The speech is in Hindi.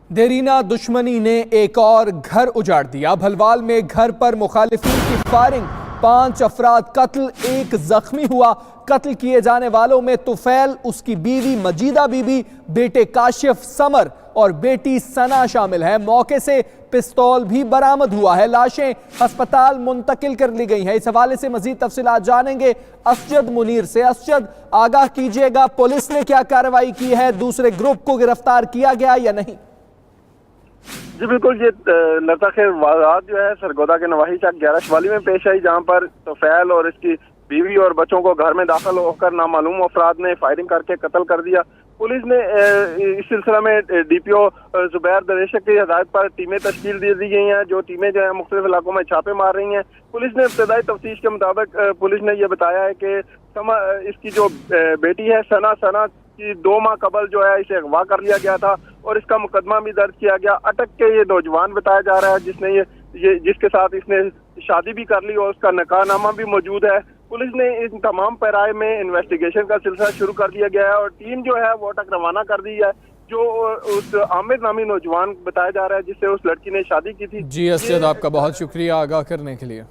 देरीना दुश्मनी ने एक और घर उजाड़ दिया। भलवाल में घर पर मुखालिफिन की फायरिंग, 5 अफराद कत्ल, 1 जख्मी हुआ। कत्ल किए जाने वालों में तुफैल, उसकी बीवी मजीदा बीबी, बेटे काशिफ समर और बेटी सना शामिल है। मौके से पिस्तौल भी बरामद हुआ है। लाशें अस्पताल मुंतकिल कर ली गई हैं। इस हवाले से मजीद तफसीलात जानेंगे असजद मुनीर से। असजद, आगाह कीजिएगा, पुलिस ने क्या कार्रवाई की है? दूसरे ग्रुप को गिरफ्तार किया गया या नहीं? जी बिल्कुल, ये लताखेर वारदात जो है सरगोदा के नवाही चक 11 शवाली में पेश आई, जहां पर तोफैल और इसकी बीवी और बच्चों को घर में दाखिल होकर नामालूम अफराद ने फायरिंग करके कत्ल कर दिया। पुलिस ने इस सिलसिला में डीपीओ जुबैर दरेशक की हिदायत पर टीमें तश्कील दे दी गई हैं, जो टीमें जो है मुख्तलिफ इलाकों में छापे मार रही हैं। पुलिस ने इब्तदाई तफ्तीश के मुताबिक पुलिस ने यह बताया है कि इसकी जो बेटी है सना की 2 माह कबल जो है इसे अगवा कर लिया गया था और इसका मुकदमा भी दर्ज किया गया। अटक के ये नौजवान बताया जा रहा है जिसने ये जिसके साथ इसने शादी भी कर ली और उसका निकाहनामा भी मौजूद है। पुलिस ने इन तमाम पैराए में इन्वेस्टिगेशन का सिलसिला शुरू कर दिया गया है और टीम जो है वो अटक रवाना कर दी है, जो उस आमिर नामी नौजवान बताया जा रहा है जिससे उस लड़की ने शादी की थी। जी असजद, आपका बहुत शुक्रिया आगाह करने के लिए।